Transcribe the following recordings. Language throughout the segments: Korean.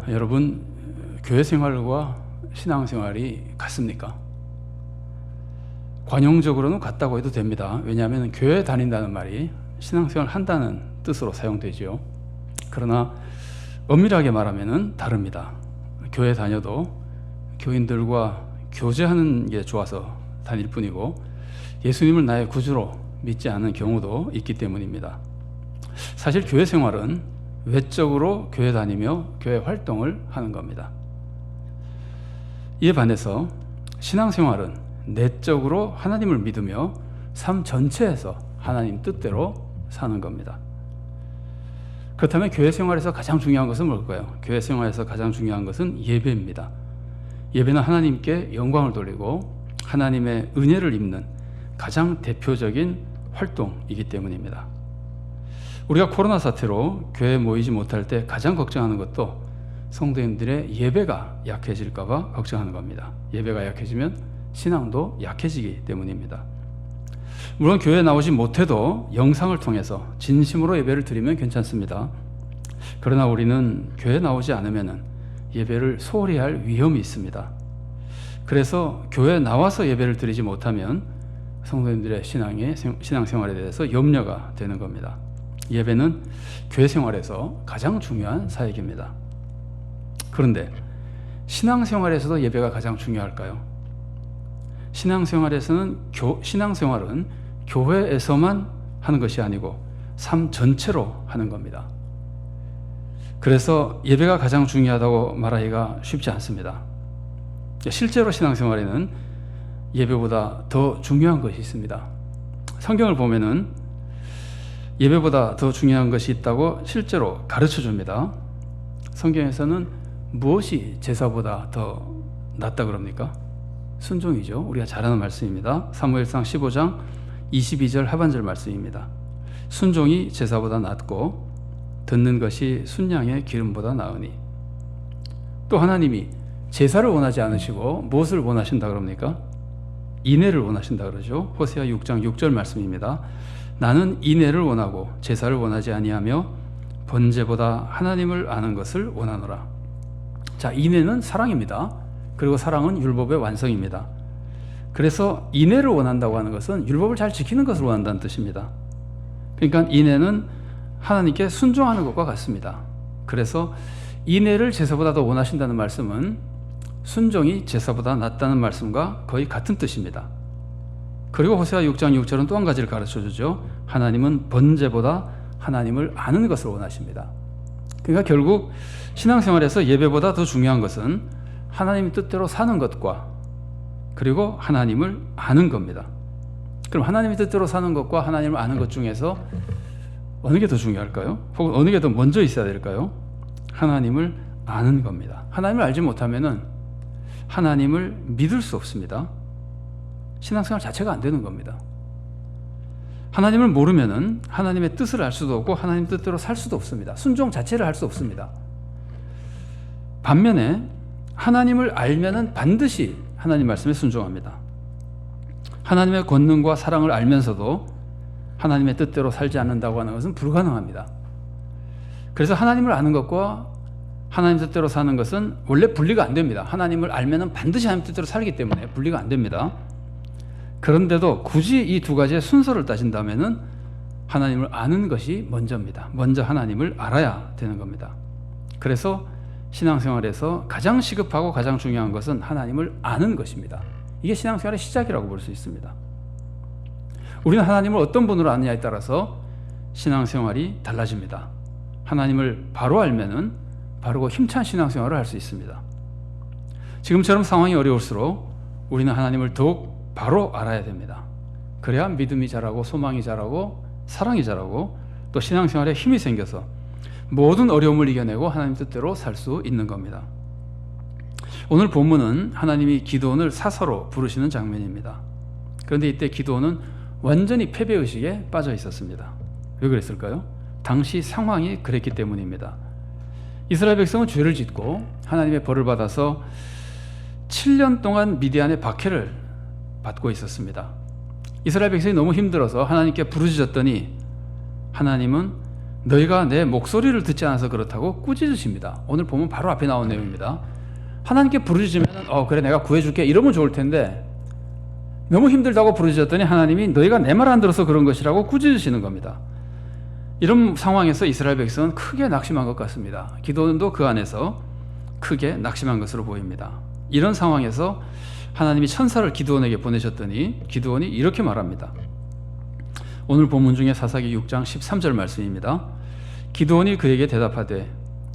여러분, 교회 생활과 신앙 생활이 같습니까? 관용적으로는 같다고 해도 됩니다. 왜냐하면 교회 다닌다는 말이 신앙생활 한다는 뜻으로 사용되죠. 그러나 엄밀하게 말하면 다릅니다. 교회 다녀도 교인들과 교제하는 게 좋아서 다닐 뿐이고 예수님을 나의 구주로 믿지 않은 경우도 있기 때문입니다. 사실 교회 생활은 외적으로 교회 다니며 교회 활동을 하는 겁니다. 이에 반해서 신앙생활은 내적으로 하나님을 믿으며 삶 전체에서 하나님 뜻대로 사는 겁니다. 그렇다면 교회 생활에서 가장 중요한 것은 뭘까요? 교회 생활에서 가장 중요한 것은 예배입니다. 예배는 하나님께 영광을 돌리고 하나님의 은혜를 입는 가장 대표적인 활동이기 때문입니다. 우리가 코로나 사태로 교회에 모이지 못할 때 가장 걱정하는 것도 성도님들의 예배가 약해질까 봐 걱정하는 겁니다. 예배가 약해지면 신앙도 약해지기 때문입니다. 물론 교회에 나오지 못해도 영상을 통해서 진심으로 예배를 드리면 괜찮습니다. 그러나 우리는 교회에 나오지 않으면 예배를 소홀히 할 위험이 있습니다. 그래서 교회에 나와서 예배를 드리지 못하면 성도님들의 신앙생활에 대해서 염려가 되는 겁니다. 예배는 교회 생활에서 가장 중요한 사역입니다. 그런데 신앙생활에서도 예배가 가장 중요할까요? 신앙생활은 교회에서만 하는 것이 아니고 삶 전체로 하는 겁니다. 그래서 예배가 가장 중요하다고 말하기가 쉽지 않습니다. 실제로 신앙생활에는 예배보다 더 중요한 것이 있습니다. 성경을 보면은 예배보다 더 중요한 것이 있다고 실제로 가르쳐 줍니다. 성경에서는 무엇이 제사보다 더 낫다 그럽니까? 순종이죠. 우리가 잘 아는 말씀입니다. 사무엘상 15장 22절 하반절 말씀입니다. 순종이 제사보다 낫고 듣는 것이 순양의 기름보다 나으니. 또 하나님이 제사를 원하지 않으시고 무엇을 원하신다 그럽니까? 인애를 원하신다 그러죠. 호세아 6장 6절 말씀입니다. 나는 인애를 원하고 제사를 원하지 아니하며 번제보다 하나님을 아는 것을 원하노라. 자, 인애는 사랑입니다. 그리고 사랑은 율법의 완성입니다. 그래서 인애를 원한다고 하는 것은 율법을 잘 지키는 것을 원한다는 뜻입니다. 그러니까 인애는 하나님께 순종하는 것과 같습니다. 그래서 인애를 제사보다 더 원하신다는 말씀은 순종이 제사보다 낫다는 말씀과 거의 같은 뜻입니다. 그리고 호세아 6장 6절은 또 한 가지를 가르쳐주죠. 하나님은 번제보다 하나님을 아는 것을 원하십니다. 그러니까 결국 신앙생활에서 예배보다 더 중요한 것은 하나님 뜻대로 사는 것과 그리고 하나님을 아는 겁니다. 그럼 하나님의 뜻대로 사는 것과 하나님을 아는 것 중에서 어느 게 더 중요할까요? 혹은 어느 게 더 먼저 있어야 될까요? 하나님을 아는 겁니다. 하나님을 알지 못하면은 하나님을 믿을 수 없습니다. 신앙생활 자체가 안 되는 겁니다. 하나님을 모르면은 하나님의 뜻을 알 수도 없고 하나님 뜻대로 살 수도 없습니다. 순종 자체를 할 수 없습니다. 반면에 하나님을 알면은 반드시 하나님 말씀에 순종합니다. 하나님의 권능과 사랑을 알면서도 하나님의 뜻대로 살지 않는다고 하는 것은 불가능합니다. 그래서 하나님을 아는 것과 하나님 뜻대로 사는 것은 원래 분리가 안 됩니다. 하나님을 알면은 반드시 하나님 뜻대로 살기 때문에 분리가 안 됩니다. 그런데도 굳이 이 두 가지의 순서를 따진다면은 하나님을 아는 것이 먼저입니다. 먼저 하나님을 알아야 되는 겁니다. 그래서 신앙생활에서 가장 시급하고 가장 중요한 것은 하나님을 아는 것입니다. 이게 신앙생활의 시작이라고 볼 수 있습니다. 우리는 하나님을 어떤 분으로 아느냐에 따라서 신앙생활이 달라집니다. 하나님을 바로 알면은 바르고 힘찬 신앙생활을 할 수 있습니다. 지금처럼 상황이 어려울수록 우리는 하나님을 더욱 바로 알아야 됩니다. 그래야 믿음이 자라고 소망이 자라고 사랑이 자라고 또 신앙생활에 힘이 생겨서 모든 어려움을 이겨내고 하나님 뜻대로 살 수 있는 겁니다. 오늘 본문은 하나님이 기드온을 사서로 부르시는 장면입니다. 그런데 이때 기드온은 완전히 패배의식에 빠져 있었습니다. 왜 그랬을까요? 당시 상황이 그랬기 때문입니다. 이스라엘 백성은 죄를 짓고 하나님의 벌을 받아서 7년 동안 미디안의 박해를 받고 있었습니다. 이스라엘 백성이 너무 힘들어서 하나님께 부르짖었더니 하나님은 너희가 내 목소리를 듣지 않아서 그렇다고 꾸짖으십니다. 오늘 보면 바로 앞에 나온 내용입니다. 하나님께 부르짖으면 그래 내가 구해줄게 이러면 좋을 텐데 너무 힘들다고 부르짖었더니 하나님이 너희가 내 말 안 들어서 그런 것이라고 꾸짖으시는 겁니다. 이런 상황에서 이스라엘 백성은 크게 낙심한 것 같습니다. 기도원도 그 안에서 크게 낙심한 것으로 보입니다. 이런 상황에서 하나님이 천사를 기드온에게 보내셨더니 기드온이 이렇게 말합니다. 오늘 본문 중에 사사기 6장 13절 말씀입니다. 기드온이 그에게 대답하되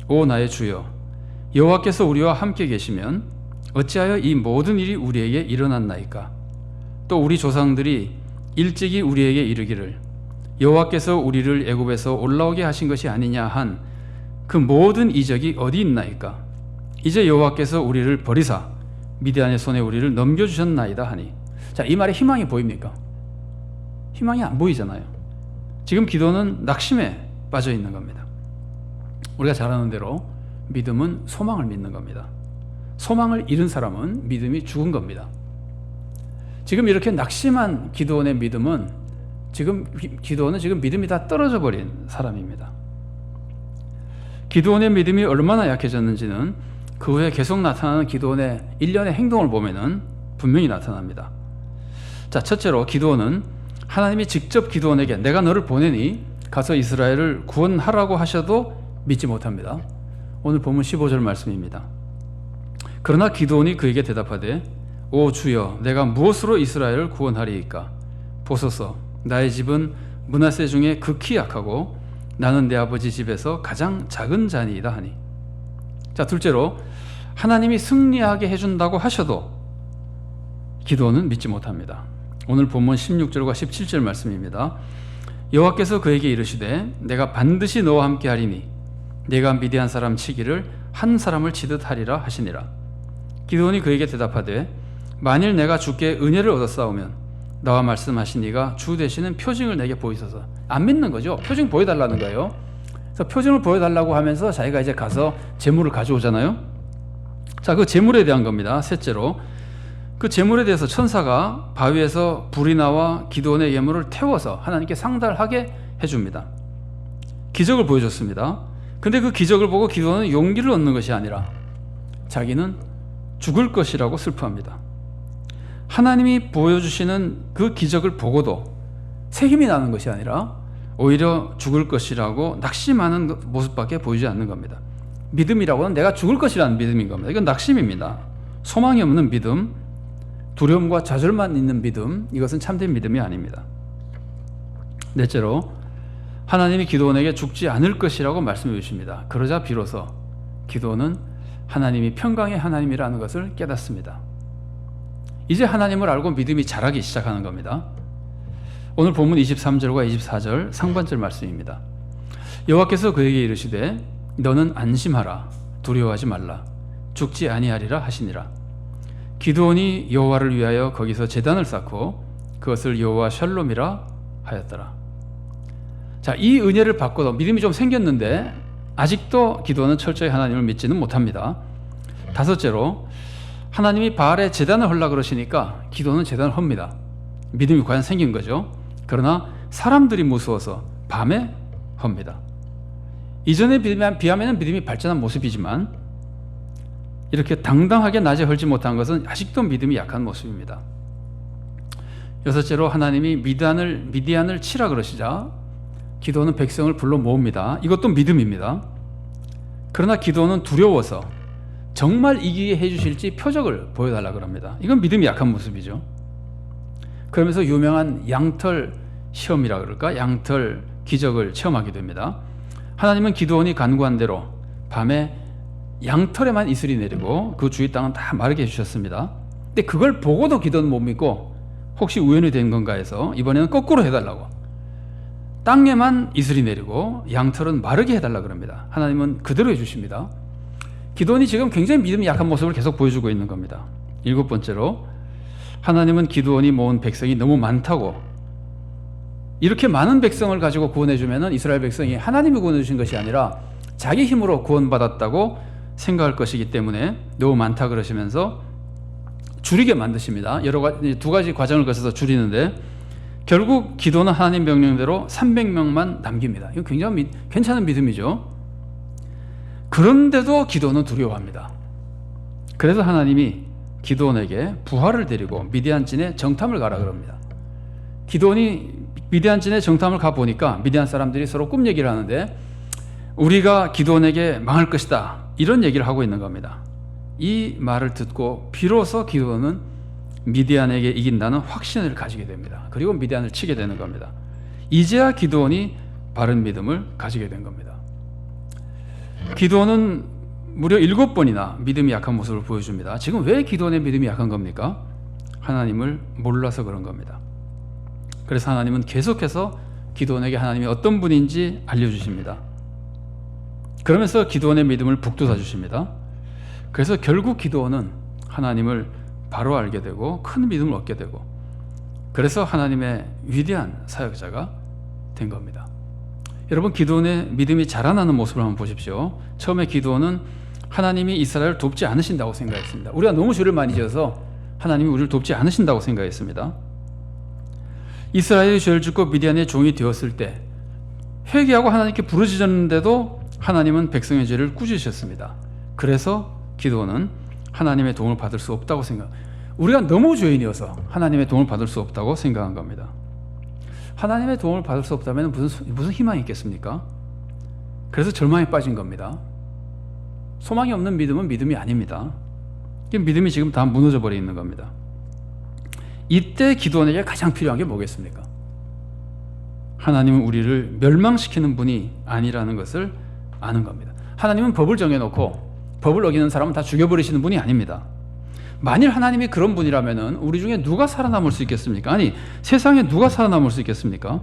오 나의 주여 여호와께서 우리와 함께 계시면 어찌하여 이 모든 일이 우리에게 일어났나이까. 또 우리 조상들이 일찍이 우리에게 이르기를 여호와께서 우리를 애굽에서 올라오게 하신 것이 아니냐 한 그 모든 이적이 어디 있나이까. 이제 여호와께서 우리를 버리사 미디안의 손에 우리를 넘겨주셨나이다 하니. 자, 이 말에 희망이 보입니까? 희망이 안 보이잖아요. 지금 기도는 낙심에 빠져 있는 겁니다. 우리가 잘 아는 대로 믿음은 소망을 믿는 겁니다. 소망을 잃은 사람은 믿음이 죽은 겁니다. 지금 이렇게 낙심한 기도원의 믿음은 기도원은 지금 믿음이 다 떨어져 버린 사람입니다. 기도원의 믿음이 얼마나 약해졌는지는 그 후에 계속 나타나는 기도원의 일련의 행동을 보면은 분명히 나타납니다. 자, 첫째로 기도원은 하나님이 직접 기도원에게 내가 너를 보내니 가서 이스라엘을 구원하라고 하셔도 믿지 못합니다. 오늘 본문 15절 말씀입니다. 그러나 기도원이 그에게 대답하되 오 주여 내가 무엇으로 이스라엘을 구원하리이까. 보소서 나의 집은 므낫세 중에 극히 약하고 나는 내 아버지 집에서 가장 작은 자니이다 하니. 자, 둘째로 하나님이 승리하게 해준다고 하셔도 기도원은 믿지 못합니다. 오늘 본문 16절과 17절 말씀입니다. 여호와께서 그에게 이르시되 내가 반드시 너와 함께 하리니 내가 미디안 사람 치기를 한 사람을 치듯 하리라 하시니라. 기도원이 그에게 대답하되 만일 내가 주께 은혜를 얻었사오면 나와 말씀하신 이가 주 되시는 표징을 내게 보이소서. 안 믿는 거죠. 표징 보여달라는 거예요. 그래서 표징을 보여달라고 하면서 자기가 이제 가서 재물을 가져오잖아요. 자, 그 재물에 대한 겁니다. 셋째로 그 재물에 대해서 천사가 바위에서 불이 나와 기도원의 예물을 태워서 하나님께 상달하게 해줍니다. 기적을 보여줬습니다. 근데 그 기적을 보고 기도원은 용기를 얻는 것이 아니라 자기는 죽을 것이라고 슬퍼합니다. 하나님이 보여주시는 그 기적을 보고도 새 힘이 나는 것이 아니라 오히려 죽을 것이라고 낙심하는 모습밖에 보이지 않는 겁니다. 믿음이라고는 내가 죽을 것이라는 믿음인 겁니다. 이건 낙심입니다. 소망이 없는 믿음, 두려움과 좌절만 있는 믿음, 이것은 참된 믿음이 아닙니다. 넷째로 하나님이 기도원에게 죽지 않을 것이라고 말씀해 주십니다. 그러자 비로소 기도원은 하나님이 평강의 하나님이라는 것을 깨닫습니다. 이제 하나님을 알고 믿음이 자라기 시작하는 겁니다. 오늘 본문 23절과 24절 상반절 말씀입니다. 여호와께서 그에게 이르시되 너는 안심하라 두려워하지 말라 죽지 아니하리라 하시니라. 기드온이 여호와를 위하여 거기서 제단을 쌓고 그것을 여호와 샬롬이라 하였더라. 자, 이 은혜를 받고도 믿음이 좀 생겼는데 아직도 기드온은 철저히 하나님을 믿지는 못합니다. 다섯째로 하나님이 바알에 제단을 헐라 그러시니까 기도는 제단을 헙니다. 믿음이 과연 생긴 거죠. 그러나 사람들이 무서워서 밤에 헙니다. 이전에 비하면 믿음이 발전한 모습이지만 이렇게 당당하게 낮에 헐지 못한 것은 아직도 믿음이 약한 모습입니다. 여섯째로 하나님이 미디안을 치라 그러시자 기도는 백성을 불러 모읍니다. 이것도 믿음입니다. 그러나 기도는 두려워서 정말 이기게 해주실지 표적을 보여달라고 합니다. 이건 믿음이 약한 모습이죠. 그러면서 유명한 양털 시험이라 그럴까? 양털 기적을 체험하게 됩니다. 하나님은 기드온이 간구한 대로 밤에 양털에만 이슬이 내리고 그 주위 땅은 다 마르게 해주셨습니다. 근데 그걸 보고도 기드온은 못 믿고 혹시 우연이 된 건가 해서 이번에는 거꾸로 해달라고 땅에만 이슬이 내리고 양털은 마르게 해달라고 합니다. 하나님은 그대로 해주십니다. 기드온이 지금 굉장히 믿음이 약한 모습을 계속 보여주고 있는 겁니다. 일곱 번째로 하나님은 기드온이 모은 백성이 너무 많다고 이렇게 많은 백성을 가지고 구원해주면 이스라엘 백성이 하나님이 구원해 주신 것이 아니라 자기 힘으로 구원받았다고 생각할 것이기 때문에 너무 많다 그러시면서 줄이게 만드십니다. 두 가지 과정을 거쳐서 줄이는데 결국 기도는 하나님 명령대로 300명만 남깁니다. 이거 굉장히 괜찮은 믿음이죠. 그런데도 기도는 두려워합니다. 그래서 하나님이 기드온에게 부하를 데리고 미디안 진에 정탐을 가라 그럽니다. 기드온이 미디안 진에 정탐을 가보니까 미디안 사람들이 서로 꿈 얘기를 하는데 우리가 기드온에게 망할 것이다 이런 얘기를 하고 있는 겁니다. 이 말을 듣고 비로소 기드온은 미디안에게 이긴다는 확신을 가지게 됩니다. 그리고 미디안을 치게 되는 겁니다. 이제야 기드온이 바른 믿음을 가지게 된 겁니다. 기드온은 무려 7번이나 믿음이 약한 모습을 보여줍니다. 지금 왜 기드온의 믿음이 약한 겁니까? 하나님을 몰라서 그런 겁니다. 그래서 하나님은 계속해서 기드온에게 하나님이 어떤 분인지 알려주십니다. 그러면서 기드온의 믿음을 북돋아 주십니다. 그래서 결국 기드온은 하나님을 바로 알게 되고 큰 믿음을 얻게 되고 그래서 하나님의 위대한 사역자가 된 겁니다. 여러분, 기드온의 믿음이 자라나는 모습을 한번 보십시오. 처음에 기드온은 하나님이 이스라엘을 돕지 않으신다고 생각했습니다. 우리가 너무 죄를 많이 지어서 하나님이 우리를 돕지 않으신다고 생각했습니다. 이스라엘이 죄를 짓고 미디안의 종이 되었을 때 회개하고 하나님께 부르짖었는데도 하나님은 백성의 죄를 꾸짖으셨습니다. 그래서 기드온은 하나님의 도움을 받을 수 없다고 우리가 너무 죄인이어서 하나님의 도움을 받을 수 없다고 생각한 겁니다. 하나님의 도움을 받을 수 없다면 무슨 희망이 있겠습니까? 그래서 절망에 빠진 겁니다. 소망이 없는 믿음은 믿음이 아닙니다. 믿음이 지금 다 무너져 버려 있는 겁니다. 이때 기드온에게 가장 필요한 게 뭐겠습니까? 하나님은 우리를 멸망시키는 분이 아니라는 것을 아는 겁니다. 하나님은 법을 정해놓고 법을 어기는 사람은 다 죽여버리시는 분이 아닙니다. 만일 하나님이 그런 분이라면 우리 중에 누가 살아남을 수 있겠습니까? 아니, 세상에 누가 살아남을 수 있겠습니까?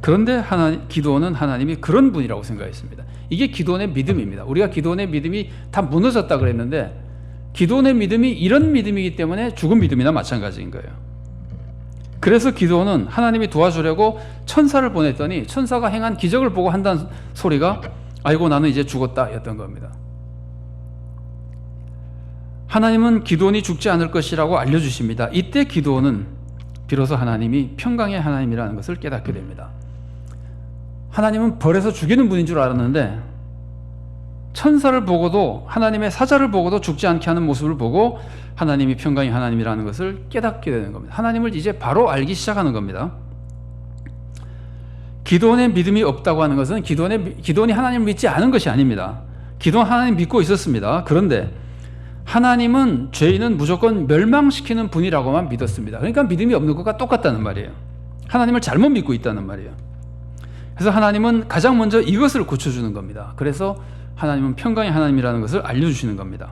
그런데 기드온은 하나님이 그런 분이라고 생각했습니다. 이게 기드온의 믿음입니다. 우리가 기드온의 믿음이 다 무너졌다 그랬는데 기드온의 믿음이 이런 믿음이기 때문에 죽은 믿음이나 마찬가지인 거예요. 그래서 기드온은 하나님이 도와주려고 천사를 보냈더니 천사가 행한 기적을 보고 한다는 소리가 아이고 나는 이제 죽었다 였던 겁니다. 하나님은 기드온이 죽지 않을 것이라고 알려주십니다. 이때 기드온은 비로소 하나님이 평강의 하나님이라는 것을 깨닫게 됩니다. 하나님은 벌에서 죽이는 분인 줄 알았는데 천사를 보고도 하나님의 사자를 보고도 죽지 않게 하는 모습을 보고 하나님이 평강의 하나님이라는 것을 깨닫게 되는 겁니다. 하나님을 이제 바로 알기 시작하는 겁니다. 기드온의 믿음이 없다고 하는 것은 기드온이 하나님을 믿지 않은 것이 아닙니다. 기드온 하나님 믿고 있었습니다. 그런데 하나님은 죄인은 무조건 멸망시키는 분이라고만 믿었습니다. 그러니까 믿음이 없는 것과 똑같다는 말이에요. 하나님을 잘못 믿고 있다는 말이에요. 그래서 하나님은 가장 먼저 이것을 고쳐주는 겁니다. 그래서 하나님은 평강의 하나님이라는 것을 알려주시는 겁니다.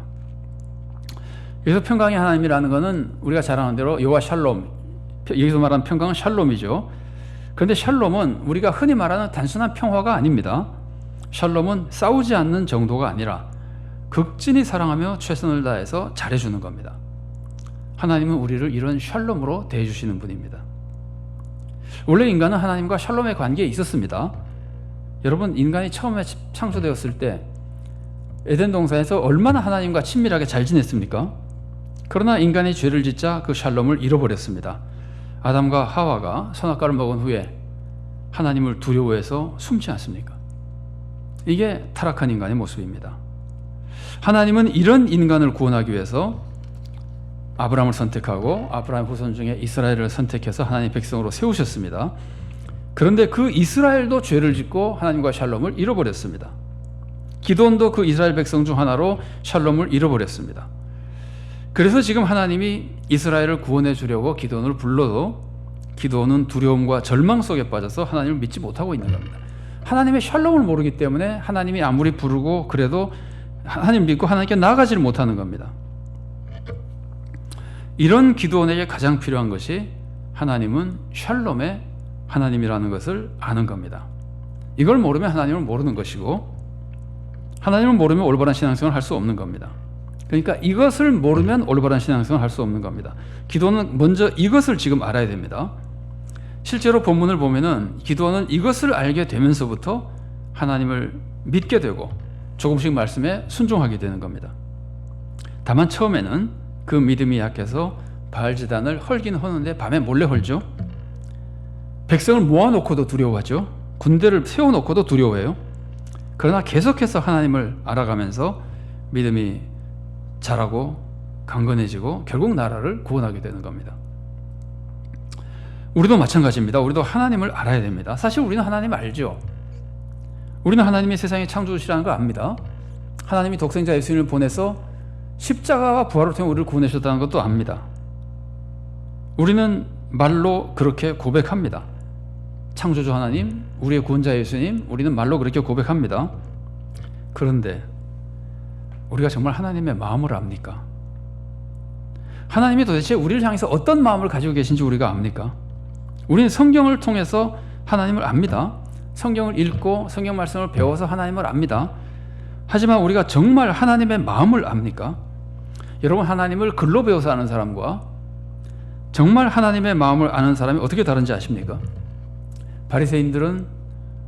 그래서 평강의 하나님이라는 것은 우리가 잘 아는 대로 여호와 샬롬, 여기서 말하는 평강은 샬롬이죠. 그런데 샬롬은 우리가 흔히 말하는 단순한 평화가 아닙니다. 샬롬은 싸우지 않는 정도가 아니라 극진히 사랑하며 최선을 다해서 잘해주는 겁니다. 하나님은 우리를 이런 샬롬으로 대해주시는 분입니다. 원래 인간은 하나님과 샬롬의 관계에 있었습니다. 여러분, 인간이 처음에 창조되었을 때 에덴 동산에서 얼마나 하나님과 친밀하게 잘 지냈습니까? 그러나 인간이 죄를 짓자 그 샬롬을 잃어버렸습니다. 아담과 하와가 선악과를 먹은 후에 하나님을 두려워해서 숨지 않습니까? 이게 타락한 인간의 모습입니다. 하나님은 이런 인간을 구원하기 위해서 아브라함을 선택하고 아브라함 후손 중에 이스라엘을 선택해서 하나님의 백성으로 세우셨습니다. 그런데 그 이스라엘도 죄를 짓고 하나님과 샬롬을 잃어버렸습니다. 기드온도 그 이스라엘 백성 중 하나로 샬롬을 잃어버렸습니다. 그래서 지금 하나님이 이스라엘을 구원해 주려고 기드온을 불러도 기드온은 두려움과 절망 속에 빠져서 하나님을 믿지 못하고 있는 겁니다. 하나님의 샬롬을 모르기 때문에 하나님이 아무리 부르고 그래도 하나님 믿고 하나님께 나아가지를 못하는 겁니다. 이런 기드온에게 가장 필요한 것이 하나님은 샬롬의 하나님이라는 것을 아는 겁니다. 이걸 모르면 하나님을 모르는 것이고 하나님을 모르면 올바른 신앙생활을 할 수 없는 겁니다. 그러니까 이것을 모르면 올바른 신앙생활을 할 수 없는 겁니다. 기드온은 먼저 이것을 지금 알아야 됩니다. 실제로 본문을 보면은 기드온은 이것을 알게 되면서부터 하나님을 믿게 되고 조금씩 말씀에 순종하게 되는 겁니다. 다만 처음에는 그 믿음이 약해서 바알제단을 헐긴 허는데 밤에 몰래 헐죠. 백성을 모아놓고도 두려워하죠. 군대를 세워놓고도 두려워해요. 그러나 계속해서 하나님을 알아가면서 믿음이 자라고 강건해지고 결국 나라를 구원하게 되는 겁니다. 우리도 마찬가지입니다. 우리도 하나님을 알아야 됩니다. 사실 우리는 하나님 알죠. 우리는 하나님이 세상의 창조주시라는 걸 압니다. 하나님이 독생자 예수님을 보내서 십자가와 부활을 통해 우리를 구원하셨다는 것도 압니다. 우리는 말로 그렇게 고백합니다. 창조주 하나님, 우리의 구원자 예수님, 우리는 말로 그렇게 고백합니다. 그런데 우리가 정말 하나님의 마음을 압니까? 하나님이 도대체 우리를 향해서 어떤 마음을 가지고 계신지 우리가 압니까? 우리는 성경을 통해서 하나님을 압니다. 성경을 읽고 성경 말씀을 배워서 하나님을 압니다. 하지만 우리가 정말 하나님의 마음을 압니까? 여러분, 하나님을 글로 배워서 아는 사람과 정말 하나님의 마음을 아는 사람이 어떻게 다른지 아십니까? 바리새인들은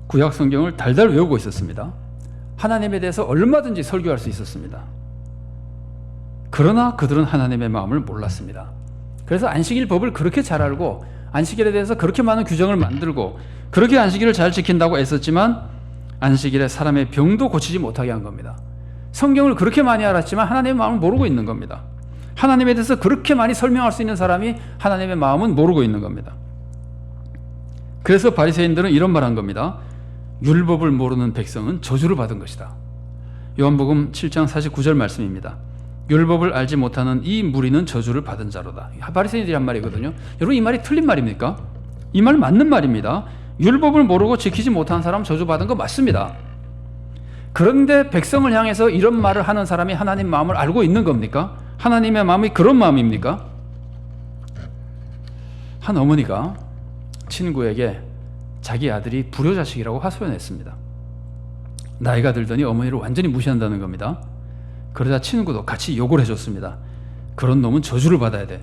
구약 성경을 달달 외우고 있었습니다. 하나님에 대해서 얼마든지 설교할 수 있었습니다. 그러나 그들은 하나님의 마음을 몰랐습니다. 그래서 안식일 법을 그렇게 잘 알고 안식일에 대해서 그렇게 많은 규정을 만들고 그렇게 안식일을 잘 지킨다고 애썼지만 안식일에 사람의 병도 고치지 못하게 한 겁니다. 성경을 그렇게 많이 알았지만 하나님의 마음을 모르고 있는 겁니다. 하나님에 대해서 그렇게 많이 설명할 수 있는 사람이 하나님의 마음은 모르고 있는 겁니다. 그래서 바리새인들은 이런 말한 겁니다. 율법을 모르는 백성은 저주를 받은 것이다. 요한복음 7장 49절 말씀입니다. 율법을 알지 못하는 이 무리는 저주를 받은 자로다. 바리새인들이 한 말이거든요. 여러분, 이 말이 틀린 말입니까? 이 말 맞는 말입니다. 율법을 모르고 지키지 못하는 사람 저주받은 거 맞습니다. 그런데 백성을 향해서 이런 말을 하는 사람이 하나님 마음을 알고 있는 겁니까? 하나님의 마음이 그런 마음입니까? 한 어머니가 친구에게 자기 아들이 불효자식이라고 하소연했습니다. 나이가 들더니 어머니를 완전히 무시한다는 겁니다. 그러자 친구도 같이 욕을 해줬습니다. 그런 놈은 저주를 받아야 돼.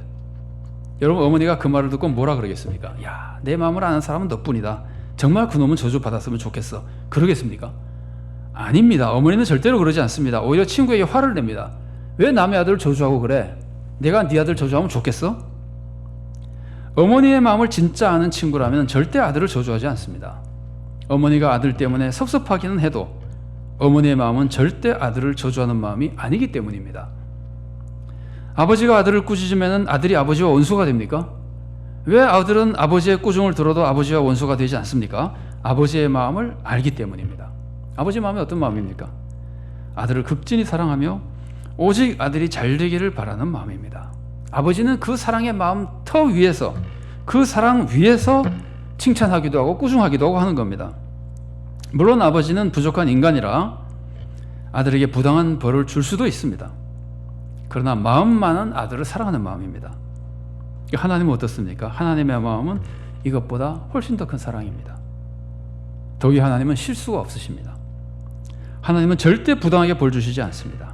여러분, 어머니가 그 말을 듣고 뭐라 그러겠습니까? 야, 내 마음을 아는 사람은 너뿐이다. 정말 그 놈은 저주 받았으면 좋겠어. 그러겠습니까? 아닙니다. 어머니는 절대로 그러지 않습니다. 오히려 친구에게 화를 냅니다. 왜 남의 아들을 저주하고 그래? 내가 네 아들 저주하면 좋겠어? 어머니의 마음을 진짜 아는 친구라면 절대 아들을 저주하지 않습니다. 어머니가 아들 때문에 섭섭하기는 해도 어머니의 마음은 절대 아들을 저주하는 마음이 아니기 때문입니다. 아버지가 아들을 꾸짖으면 아들이 아버지와 원수가 됩니까? 왜 아들은 아버지의 꾸중을 들어도 아버지와 원수가 되지 않습니까? 아버지의 마음을 알기 때문입니다. 아버지의 마음이 어떤 마음입니까? 아들을 극진히 사랑하며 오직 아들이 잘 되기를 바라는 마음입니다. 아버지는 그 사랑의 마음 터 위에서, 그 사랑 위에서 칭찬하기도 하고 꾸중하기도 하고 하는 겁니다. 물론 아버지는 부족한 인간이라 아들에게 부당한 벌을 줄 수도 있습니다. 그러나 마음만은 아들을 사랑하는 마음입니다. 하나님은 어떻습니까? 하나님의 마음은 이것보다 훨씬 더 큰 사랑입니다. 더위 하나님은 실수가 없으십니다. 하나님은 절대 부당하게 벌 주시지 않습니다.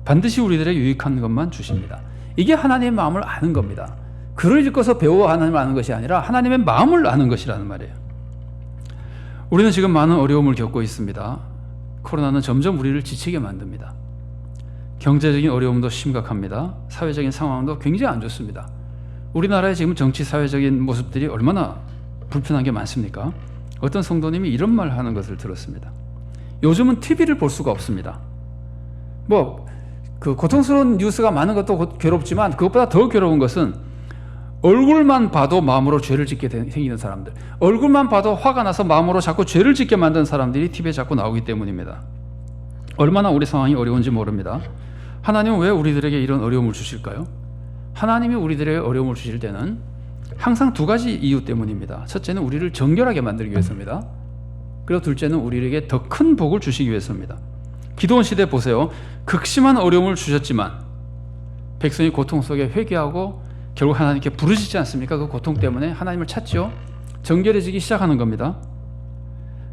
반드시 우리들에게 유익한 것만 주십니다. 이게 하나님의 마음을 아는 겁니다. 글을 읽어서 배워 하나님을 아는 것이 아니라 하나님의 마음을 아는 것이라는 말이에요. 우리는 지금 많은 어려움을 겪고 있습니다. 코로나는 점점 우리를 지치게 만듭니다. 경제적인 어려움도 심각합니다. 사회적인 상황도 굉장히 안 좋습니다. 우리나라의 지금 정치 사회적인 모습들이 얼마나 불편한 게 많습니까? 어떤 성도님이 이런 말 하는 것을 들었습니다. 요즘은 TV를 볼 수가 없습니다. 그 고통스러운 뉴스가 많은 것도 괴롭지만 그것보다 더 괴로운 것은 얼굴만 봐도 마음으로 죄를 짓게 생기는 사람들, 얼굴만 봐도 화가 나서 마음으로 자꾸 죄를 짓게 만든 사람들이 TV에 자꾸 나오기 때문입니다. 얼마나 우리 상황이 어려운지 모릅니다. 하나님은 왜 우리들에게 이런 어려움을 주실까요? 하나님이 우리들에게 어려움을 주실 때는 항상 두 가지 이유 때문입니다. 첫째는 우리를 정결하게 만들기 위해서입니다. 그리고 둘째는 우리에게 더 큰 복을 주시기 위해서입니다. 기도원 시대 보세요. 극심한 어려움을 주셨지만 백성이 고통 속에 회개하고 결국 하나님께 부르시지 않습니까? 그 고통 때문에 하나님을 찾죠. 정결해지기 시작하는 겁니다.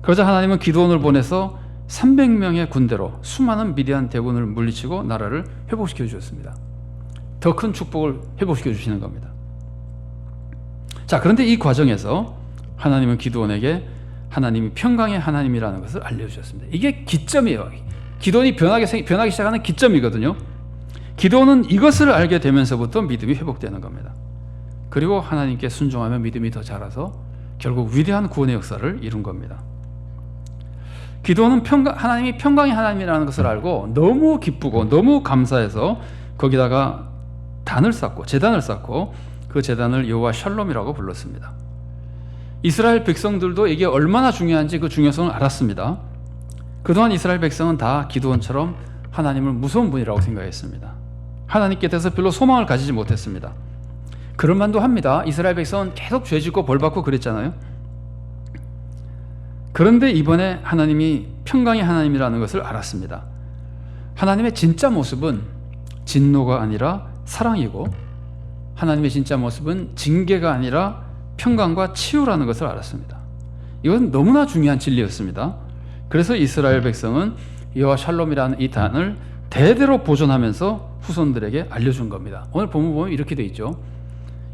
그러자 하나님은 기도원을 보내서 300명의 군대로 수많은 미디안 대군을 물리치고 나라를 회복시켜 주셨습니다. 더 큰 축복을 회복시켜 주시는 겁니다. 자, 그런데 이 과정에서 하나님은 기도원에게 하나님이 평강의 하나님이라는 것을 알려주셨습니다. 이게 기점이에요. 기도원이 변하기 시작하는 기점이거든요. 기도원은 이것을 알게 되면서부터 믿음이 회복되는 겁니다. 그리고 하나님께 순종하며 믿음이 더 자라서 결국 위대한 구원의 역사를 이룬 겁니다. 기도는 하나님이 평강의 하나님이라는 것을 알고 너무 기쁘고 너무 감사해서 거기다가 제단을 쌓고 그 제단을 여호와 샬롬이라고 불렀습니다. 이스라엘 백성들도 이게 얼마나 중요한지 그 중요성을 알았습니다. 그동안 이스라엘 백성은 다 기드온처럼 하나님을 무서운 분이라고 생각했습니다. 하나님께 대해서 별로 소망을 가지지 못했습니다. 그럴 만도 합니다. 이스라엘 백성은 계속 죄짓고 벌받고 그랬잖아요. 그런데 이번에 하나님이 평강의 하나님이라는 것을 알았습니다. 하나님의 진짜 모습은 진노가 아니라 사랑이고 하나님의 진짜 모습은 징계가 아니라 평강과 치유라는 것을 알았습니다. 이건 너무나 중요한 진리였습니다. 그래서 이스라엘 백성은 여호와 샬롬이라는 이 단을 대대로 보존하면서 후손들에게 알려준 겁니다. 오늘 본문 보면 이렇게 돼 있죠.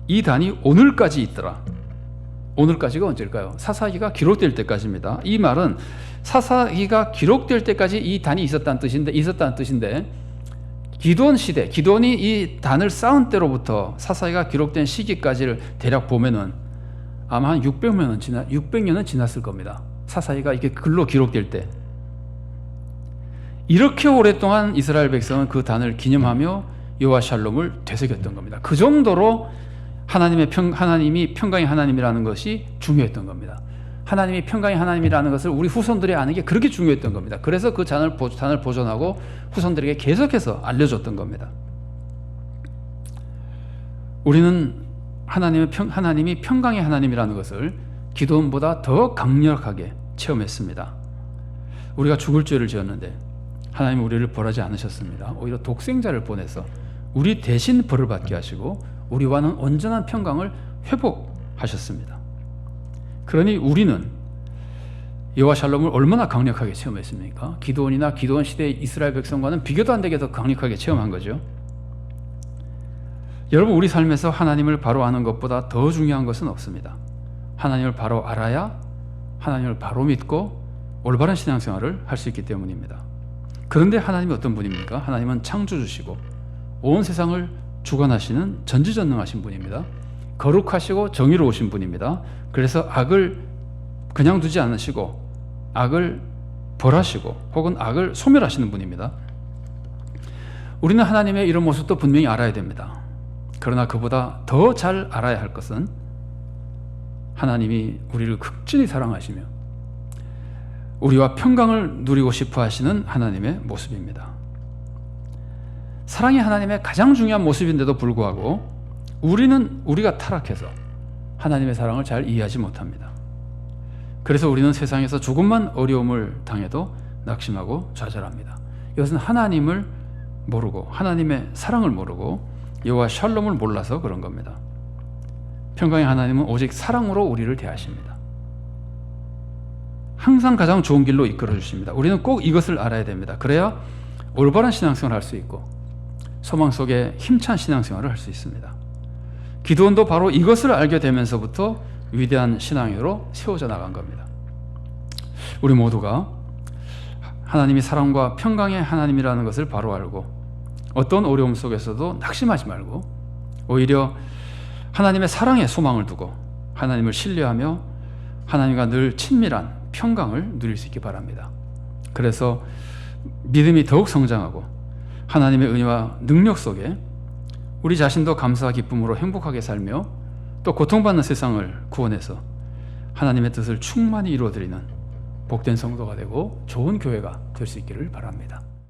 이 단이 오늘까지 있더라. 오늘까지가 언제일까요? 사사기가 기록될 때까지입니다. 이 말은 사사기가 기록될 때까지 이 단이 있었다는 뜻인데 기드온 시대, 기드온이 이 단을 쌓은 때로부터 사사기가 기록된 시기까지를 대략 보면은 아마 한 600년은 지났을 겁니다. 사사기가 이게 글로 기록될 때. 이렇게 오랫동안 이스라엘 백성은 그 단을 기념하며 여호와 샬롬을 되새겼던 겁니다. 그 정도로 하나님이 평강의 하나님이라는 것이 중요했던 겁니다. 하나님이 평강의 하나님이라는 것을 우리 후손들이 아는 게 그렇게 중요했던 겁니다. 그래서 그 단을 보존하고 후손들에게 계속해서 알려줬던 겁니다. 우리는 하나님이 평강의 하나님이라는 것을 기드온보다 더 강력하게 체험했습니다. 우리가 죽을 죄를 지었는데 하나님은 우리를 벌하지 않으셨습니다. 오히려 독생자를 보내서 우리 대신 벌을 받게 하시고 우리와는 온전한 평강을 회복하셨습니다. 그러니 우리는 여호와 샬롬을 얼마나 강력하게 체험했습니까? 기드온이나 기드온 시대의 이스라엘 백성과는 비교도 안 되게 더 강력하게 체험한 거죠. 여러분, 우리 삶에서 하나님을 바로 아는 것보다 더 중요한 것은 없습니다. 하나님을 바로 알아야 하나님을 바로 믿고 올바른 신앙생활을 할 수 있기 때문입니다. 그런데 하나님이 어떤 분입니까? 하나님은 창조주시고 온 세상을 주관하시는 전지전능하신 분입니다. 거룩하시고 정의로우신 분입니다. 그래서 악을 그냥 두지 않으시고 악을 벌하시고 혹은 악을 소멸하시는 분입니다. 우리는 하나님의 이런 모습도 분명히 알아야 됩니다. 그러나 그보다 더 잘 알아야 할 것은 하나님이 우리를 극진히 사랑하시며 우리와 평강을 누리고 싶어 하시는 하나님의 모습입니다. 사랑이 하나님의 가장 중요한 모습인데도 불구하고 우리가 타락해서 하나님의 사랑을 잘 이해하지 못합니다. 그래서 우리는 세상에서 조금만 어려움을 당해도 낙심하고 좌절합니다. 이것은 하나님을 모르고 하나님의 사랑을 모르고 여호와 샬롬을 몰라서 그런 겁니다. 평강의 하나님은 오직 사랑으로 우리를 대하십니다. 항상 가장 좋은 길로 이끌어 주십니다. 우리는 꼭 이것을 알아야 됩니다. 그래야 올바른 신앙생활을 할 수 있고 소망 속에 힘찬 신앙생활을 할 수 있습니다. 기드온도 바로 이것을 알게 되면서부터 위대한 신앙으로 세워져 나간 겁니다. 우리 모두가 하나님이 사랑과 평강의 하나님이라는 것을 바로 알고 어떤 어려움 속에서도 낙심하지 말고 오히려 하나님의 사랑에 소망을 두고 하나님을 신뢰하며 하나님과 늘 친밀한 평강을 누릴 수 있기 바랍니다. 그래서 믿음이 더욱 성장하고 하나님의 은혜와 능력 속에 우리 자신도 감사와 기쁨으로 행복하게 살며 또 고통받는 세상을 구원해서 하나님의 뜻을 충만히 이루어드리는 복된 성도가 되고 좋은 교회가 될 수 있기를 바랍니다.